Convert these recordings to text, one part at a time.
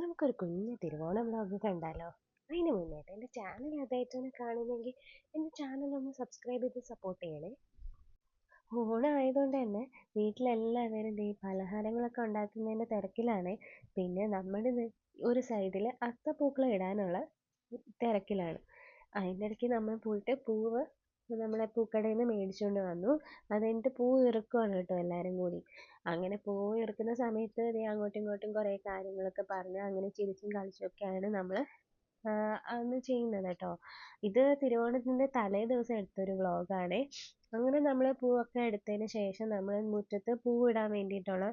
നമുക്കൊരു കുഞ്ഞു തിരുവോണം വ്ളോഗ് കണ്ടാലോ? അതിന് മുന്നേയായിട്ട് എൻ്റെ ചാനൽ ആദ്യമായിട്ടാണ് കാണുന്നതെങ്കിൽ എൻ്റെ ചാനൽ ഒന്ന് സബ്സ്ക്രൈബ് ചെയ്ത് സപ്പോർട്ട് ചെയ്യണേ. ഓണം ആയതുകൊണ്ട് തന്നെ വീട്ടിലെല്ലാവരും ദേ പലഹാരങ്ങളൊക്കെ ഉണ്ടാക്കുന്നതിൻ്റെ തിരക്കിലാണ്. പിന്നെ നമ്മുടെ ഒരു സൈഡിൽ അത്തപ്പൂക്കളം ഇടാനുള്ള തിരക്കിലാണ്. അതിൻ്റെ ഇടയ്ക്ക് നമ്മൾ പോയിട്ട് പൂവ് നമ്മളെ പൂക്കടയിൽ നിന്ന് മേടിച്ചുകൊണ്ട് വന്നു. അത് കഴിഞ്ഞിട്ട് പൂ ഇറുക്കുവാണ് കേട്ടോ എല്ലാവരും കൂടി. അങ്ങനെ പൂ ഇറുക്കുന്ന സമയത്ത് ദേ അങ്ങോട്ടും ഇങ്ങോട്ടും കുറേ കാര്യങ്ങളൊക്കെ പറഞ്ഞ് അങ്ങനെ ചിരിച്ചും കളിച്ചുമൊക്കെയാണ് നമ്മൾ അന്ന് ചെയ്യുന്നത് കേട്ടോ. ഇത് തിരുവോണത്തിൻ്റെ തലേ ദിവസം എടുത്തൊരു വ്ളോഗാണേ. അങ്ങനെ നമ്മൾ പൂവൊക്കെ എടുത്തതിന് ശേഷം നമ്മൾ മുറ്റത്ത് പൂവിടാൻ വേണ്ടിയിട്ടുള്ള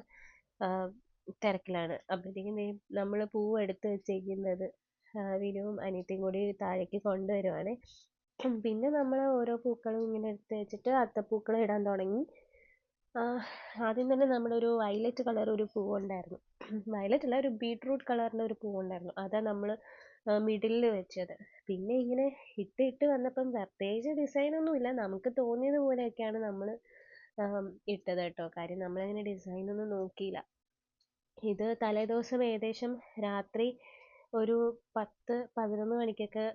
തിരക്കിലാണ്. അപ്പോഴത്തേക്കും ദേ നമ്മൾ പൂവ് എടുത്ത് വെച്ചേക്കുന്നത് വിനുവും അനിയത്തിയും കൂടി താഴേക്ക് കൊണ്ടുവരുവാണ്. പിന്നെ നമ്മൾ ഓരോ പൂക്കളും ഇങ്ങനെ എടുത്ത് വെച്ചിട്ട് അത്തപ്പൂക്കളം ഇടാൻ തുടങ്ങി. ആദ്യം തന്നെ നമ്മുടെ ഒരു വയലറ്റ് കളർ ഒരു പൂവുണ്ടായിരുന്നു. വയലറ്റ് അല്ല, ഒരു ബീട്രൂട്ട് കളറിൻ്റെ ഒരു പൂവുണ്ടായിരുന്നു. അതാണ് നമ്മൾ മിഡിലിൽ വെച്ചത്. പിന്നെ ഇങ്ങനെ ഇട്ട് വന്നപ്പം പ്രത്യേകിച്ച് ഡിസൈനൊന്നുമില്ല, നമുക്ക് തോന്നിയത് പോലെയൊക്കെയാണ് നമ്മൾ ഇട്ടത് കേട്ടോ. കാര്യം നമ്മളങ്ങനെ ഡിസൈനൊന്നും നോക്കിയില്ല. ഇത് തലേദിവസം ഏകദേശം രാത്രി ഒരു 10-11 മണിക്കൊക്കെ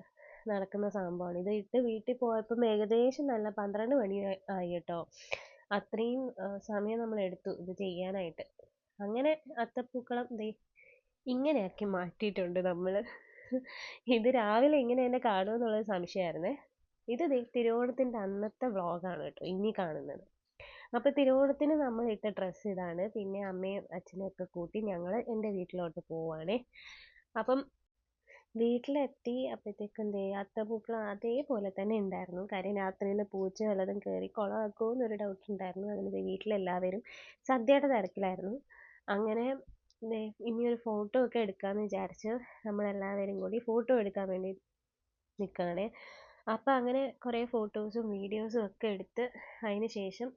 നടക്കുന്ന സംഭവമാണ്. ഇത് ഇട്ട് വീട്ടിൽ പോയപ്പം ഏകദേശം നല്ല 12 മണി ആയി കേട്ടോ. അത്രയും സമയം നമ്മൾ എടുത്തു ഇത് ചെയ്യാനായിട്ട്. അങ്ങനെ അത്തപ്പൂക്കളം ദേ ഇങ്ങനെയാക്കി മാറ്റിയിട്ടുണ്ട് നമ്മൾ. ഇത് രാവിലെ ഇങ്ങനെ തന്നെ കാണുമെന്നുള്ളത് സംശയമായിരുന്നേ. ഇത് ദേ തിരുവോണത്തിൻ്റെ അന്നത്തെ വ്ളോഗാണ് കേട്ടോ ഇനി കാണുന്നത്. അപ്പോൾ തിരുവോണത്തിന് നമ്മൾ ഇട്ട ഡ്രസ്സ് ഇതാണ്. പിന്നെ അമ്മയും അച്ഛനെയും ഒക്കെ കൂട്ടി ഞങ്ങൾ എൻ്റെ വീട്ടിലോട്ട് പോവുകയാണേ. അപ്പം വീട്ടിലെത്തി അപ്പോഴത്തേക്കും ദേ അത്തപ്പൂക്കളം അതേപോലെ തന്നെ ഉണ്ടായിരുന്നു. കാര്യം രാത്രിയിൽ പൂച്ച വല്ലതും കയറി കുളമാക്കുമോ എന്നൊരു ഡൗട്ട് ഉണ്ടായിരുന്നു. അങ്ങനെ ദേ വീട്ടിലെല്ലാവരും സദ്യയുടെ തിരക്കിലായിരുന്നു. അങ്ങനെ ദേ ഇനിയൊരു ഫോട്ടോ ഒക്കെ എടുക്കാമെന്ന് വിചാരിച്ച് നമ്മളെല്ലാവരും കൂടി ഫോട്ടോ എടുക്കാൻ വേണ്ടി നിൽക്കുകയാണേ. അപ്പം അങ്ങനെ കുറേ ഫോട്ടോസും വീഡിയോസും ഒക്കെ എടുത്ത് അതിന് ശേഷം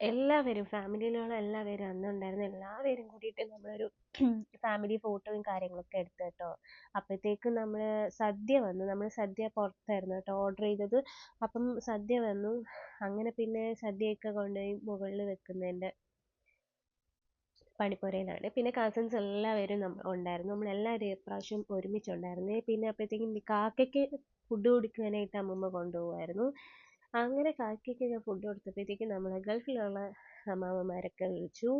എല്ലാവരും ഫാമിലിയിലുള്ള എല്ലാവരും അന്നുണ്ടായിരുന്ന എല്ലാവരും കൂടിയിട്ട് നമ്മളൊരു ഫാമിലി ഫോട്ടോയും കാര്യങ്ങളൊക്കെ എടുത്തു കേട്ടോ. അപ്പോഴത്തേക്കും നമ്മൾ സദ്യ വന്നു. നമ്മൾ സദ്യ പുറത്തായിരുന്നു കേട്ടോ ഓർഡർ ചെയ്തത്. അപ്പം സദ്യ വന്നു. അങ്ങനെ പിന്നെ സദ്യയൊക്കെ കൊണ്ടുപോയി മുകളിൽ വെക്കുന്നതിൻ്റെ പണിപ്പുരയിലാണ്. പിന്നെ കസിൻസ് എല്ലാവരും ഉണ്ടായിരുന്നു. നമ്മളെല്ലാവരും ഇപ്രാവശ്യം ഒരുമിച്ചുണ്ടായിരുന്നേ. പിന്നെ അപ്പോഴത്തേക്കും കാക്കയ്ക്ക് ഫുഡ് കൊടുക്കാനായിട്ട് അമ്മൂമ്മ കൊണ്ടുപോകുമായിരുന്നു. അങ്ങനെ കാക്കയ്ക്കൊക്കെ ഫുഡ് കൊടുത്തപ്പോഴത്തേക്കും നമ്മൾ ഗൾഫിലുള്ള അമ്മാവന്മാരൊക്കെ വിളിച്ചു.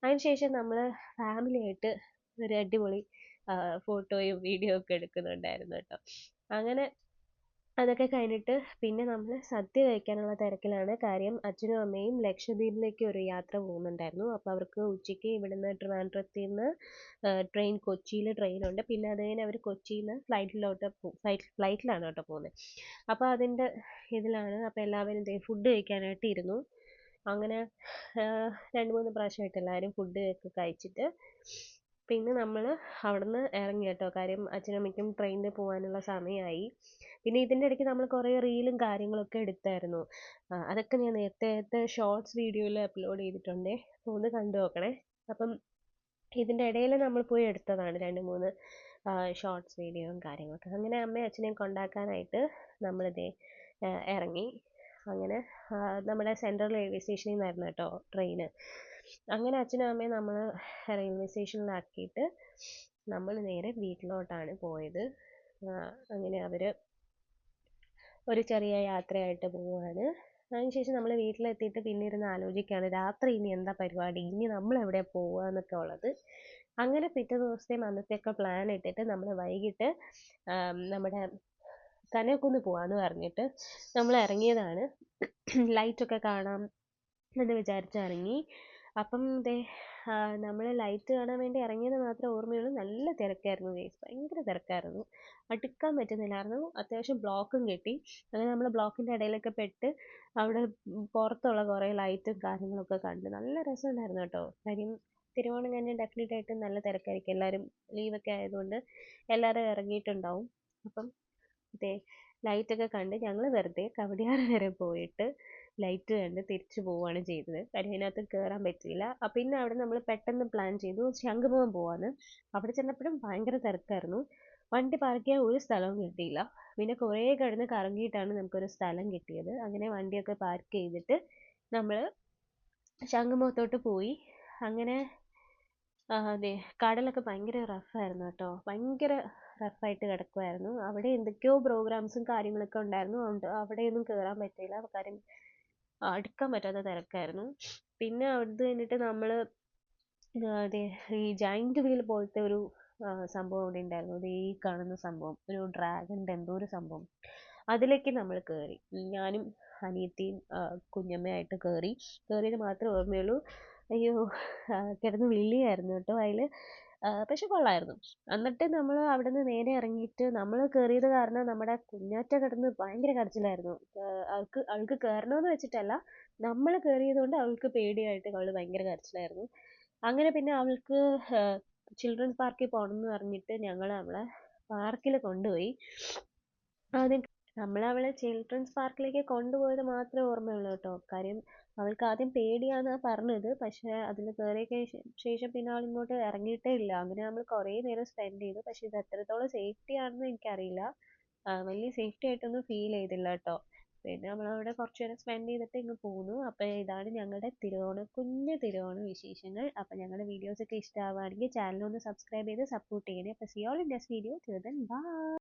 അതിനുശേഷം നമ്മൾ ഫാമിലിയായിട്ട് ഒരു അടിപൊളി ഫോട്ടോയും വീഡിയോ ഒക്കെ എടുക്കുന്നുണ്ടായിരുന്നു കേട്ടോ. അങ്ങനെ അതൊക്കെ കഴിഞ്ഞിട്ട് പിന്നെ നമ്മൾ സദ്യ കഴിക്കാനുള്ള തിരക്കിലാണ്. കാര്യം അച്ഛനും അമ്മയും ലക്ഷദ്വീപിലേക്ക് ഒരു യാത്ര പോകുന്നുണ്ടായിരുന്നു. അപ്പോൾ അവർക്ക് ഉച്ചയ്ക്ക് ഇവിടുന്ന് ട്രിവാൻഡ്രത്തിൽ നിന്ന് കൊച്ചിയിൽ ട്രെയിനുണ്ട്. പിന്നെ അത് കഴിഞ്ഞ് അവർ കൊച്ചിയിൽ നിന്ന് ഫ്ലൈറ്റിലാണ് കേട്ടോ പോകുന്നത്. അപ്പോൾ അതിൻ്റെ ഇതിലാണ്. അപ്പോൾ എല്ലാവരും ഫുഡ് കഴിക്കാനായിട്ട് ഇരുന്നു. അങ്ങനെ 2-3 പ്രാവശ്യമായിട്ട് എല്ലാവരും ഫുഡ് ഒക്കെ കഴിച്ചിട്ട് പിന്നെ നമ്മൾ അവിടുന്ന് ഇറങ്ങി കേട്ടോ. കാര്യം അച്ഛനും അമ്മയ്ക്കും ട്രെയിനിൽ പോകാനുള്ള സമയമായി. പിന്നെ ഇതിൻ്റെ ഇടയ്ക്ക് നമ്മൾ കുറേ റീലും കാര്യങ്ങളൊക്കെ എടുത്തായിരുന്നു. അതൊക്കെ ഞാൻ നേരത്തെ ഷോർട്സ് വീഡിയോയിൽ അപ്ലോഡ് ചെയ്തിട്ടുണ്ട്. അപ്പോൾ ഒന്ന് കണ്ടു നോക്കണേ. അപ്പം ഇതിൻ്റെ ഇടയിൽ നമ്മൾ പോയി എടുത്തതാണ് 2-3 ഷോർട്സ് വീഡിയോയും കാര്യങ്ങളൊക്കെ. അങ്ങനെ അമ്മയും അച്ഛനെയും കൊണ്ടാക്കാനായിട്ട് നമ്മളിതേ ഇറങ്ങി. അങ്ങനെ നമ്മുടെ സെൻട്രൽ റെയിൽവേ സ്റ്റേഷനിൽ നിന്നായിരുന്നു കേട്ടോ ട്രെയിന്. അങ്ങനെ അച്ഛനും അമ്മയും നമ്മൾ റെയിൽവേ സ്റ്റേഷനിലാക്കിയിട്ട് നമ്മൾ നേരെ വീട്ടിലോട്ടാണ് പോയത്. അങ്ങനെ അവർ ഒരു ചെറിയ യാത്രയായിട്ട് പോവുകയാണ്. അതിനുശേഷം നമ്മൾ വീട്ടിലെത്തിയിട്ട് പിന്നെ ഇരുന്ന് ആലോചിക്കുകയാണ് രാത്രി ഇനി എന്താ പരിപാടി, ഇനി നമ്മൾ എവിടെ പോവുക എന്നൊക്കെ ഉള്ളത്. അങ്ങനെ പിറ്റേ ദിവസത്തെയും അന്നത്തെയൊക്കെ പ്ലാൻ ഇട്ടിട്ട് നമ്മൾ വൈകിട്ട് നമ്മുടെ കനകക്കുന്ന് പോവാന്ന് പറഞ്ഞിട്ട് നമ്മൾ ഇറങ്ങിയതാണ്. ലൈറ്റൊക്കെ കാണാം എന്ന് വിചാരിച്ച് ഇറങ്ങി. അപ്പം നമ്മൾ ലൈറ്റ് കാണാൻ വേണ്ടി ഇറങ്ങിയത് മാത്രമേ ഓർമ്മയുള്ളൂ. നല്ല തിരക്കായിരുന്നു ഗൈസ്, ഭയങ്കര തിരക്കായിരുന്നു. അടുക്കാൻ പറ്റുന്നില്ലായിരുന്നു. അത്യാവശ്യം ബ്ലോക്കും കിട്ടി. അങ്ങനെ നമ്മൾ ബ്ലോക്കിൻ്റെ ഇടയിലൊക്കെ പെട്ട് അവിടെ പുറത്തുള്ള കുറേ ലൈറ്റും കാര്യങ്ങളൊക്കെ കണ്ട് നല്ല രസമുണ്ടായിരുന്നു കേട്ടോ. കാര്യം തിരുവോണം കഴിഞ്ഞ് ഡെഫിനറ്റ് ആയിട്ടും നല്ല തിരക്കായിരിക്കും. എല്ലാവരും ലീവൊക്കെ ആയതുകൊണ്ട് എല്ലാവരും ഇറങ്ങിയിട്ടുണ്ടാവും. അപ്പം ലൈറ്റൊക്കെ കണ്ട് ഞങ്ങൾ വെറുതെ കവടിയാറ് വരെ പോയിട്ട് ലൈറ്റ് കണ്ട് തിരിച്ചു പോവുകയാണ് ചെയ്തത്. കാര്യം അതിനകത്ത് കയറാൻ പറ്റിയില്ല. പിന്നെ അവിടെ നമ്മൾ പെട്ടെന്ന് പ്ലാൻ ചെയ്തു ശംഖുമുഖം പോവാന്ന്. അവിടെ ചെന്നപ്പോഴും ഭയങ്കര തിരക്കായിരുന്നു. വണ്ടി പാർക്ക് ചെയ്യാൻ ഒരു സ്ഥലവും കിട്ടിയില്ല. പിന്നെ കുറേ കിടന്ന് കറങ്ങിയിട്ടാണ് നമുക്കൊരു സ്ഥലം കിട്ടിയത്. അങ്ങനെ വണ്ടിയൊക്കെ പാർക്ക് ചെയ്തിട്ട് നമ്മൾ ശംഖുമുഖത്തോട്ട് പോയി. അങ്ങനെ അതെ. കടലൊക്കെ ഭയങ്കര റഫായിരുന്നു കേട്ടോ. ഭയങ്കര റഫായിട്ട് കിടക്കുവായിരുന്നു. അവിടെ എന്തൊക്കെയോ പ്രോഗ്രാംസും കാര്യങ്ങളൊക്കെ ഉണ്ടായിരുന്നു. അതുകൊണ്ട് അവിടെയൊന്നും കേറാൻ പറ്റിയില്ല. കാര്യം അടുക്കാൻ പറ്റാത്ത തിരക്കായിരുന്നു. പിന്നെ അത് കഴിഞ്ഞിട്ട് നമ്മള് അതെ, ഈ ജൈന്റ് വീൽ പോലത്തെ ഒരു സംഭവം അവിടെ ഉണ്ടായിരുന്നു. ദേ ഈ കാണുന്ന സംഭവം. ഒരു ഡ്രാഗണിന്റെ എന്തോ ഒരു സംഭവം. അതിലേക്ക് നമ്മൾ കേറി. ഞാനും അനിയത്തിയും കുഞ്ഞമ്മയായിട്ട് കേറി. കേറിയത് മാത്രമേ ഓർമ്മയുള്ളൂ. അയ്യോ! കിടന്ന് വിളിയായിരുന്നു കേട്ടോ അതില്. പക്ഷെ കൊള്ളായിരുന്നു. എന്നിട്ട് നമ്മൾ അവിടുന്ന് നേരെ ഇറങ്ങിയിട്ട് നമ്മൾ കേറിയത് കാരണം നമ്മുടെ കുഞ്ഞാറ്റ കിടന്ന് ഭയങ്കര കരച്ചിലായിരുന്നു. അവൾക്ക് കേറണമെന്ന് വെച്ചിട്ടല്ല. നമ്മൾ കേറിയത് കൊണ്ട് അവൾക്ക് പേടിയായിട്ട് അവള് ഭയങ്കര കരച്ചിലായിരുന്നു. അങ്ങനെ പിന്നെ അവൾക്ക് ചിൽഡ്രൻസ് പാർക്കിൽ പോകണമെന്ന് പറഞ്ഞിട്ട് ഞങ്ങൾ അവളെ പാർക്കിൽ കൊണ്ടുപോയി. ആദ്യം നമ്മളവളെ ചിൽഡ്രൻസ് പാർക്കിലേക്ക് കൊണ്ടുപോയത് മാത്രമേ ഓർമ്മയുള്ളൂ കേട്ടോ. കാര്യം അവൾക്ക് ആദ്യം പേടിയാന്നാ പറഞ്ഞത്. പക്ഷെ അതിൽ കയറിയ ശേഷം പിന്നെ അവൾ ഇങ്ങോട്ട് ഇറങ്ങിയിട്ടേ ഇല്ല. അങ്ങനെ നമ്മൾ കുറേ നേരം സ്പെൻഡ് ചെയ്തു. പക്ഷെ ഇത് എത്രത്തോളം സേഫ്റ്റി ആണെന്ന് എനിക്കറിയില്ല. വലിയ സേഫ്റ്റി ആയിട്ടൊന്നും ഫീൽ ചെയ്തില്ല കേട്ടോ. പിന്നെ നമ്മളവിടെ കുറച്ച് നേരം സ്പെൻഡ് ചെയ്തിട്ട് ഇങ്ങ് പോന്നു. അപ്പോൾ ഇതാണ് ഞങ്ങളുടെ കുഞ്ഞു തിരുവോണ വിശേഷങ്ങൾ. അപ്പോൾ ഞങ്ങളുടെ വീഡിയോസ് ഒക്കെ ഇഷ്ടമാവുകയാണെങ്കിൽ ചാനൽ ഒന്ന് സബ്സ്ക്രൈബ് ചെയ്ത് സപ്പോർട്ട് ചെയ്യണേ. അപ്പോൾ C all in next video. Till then bye.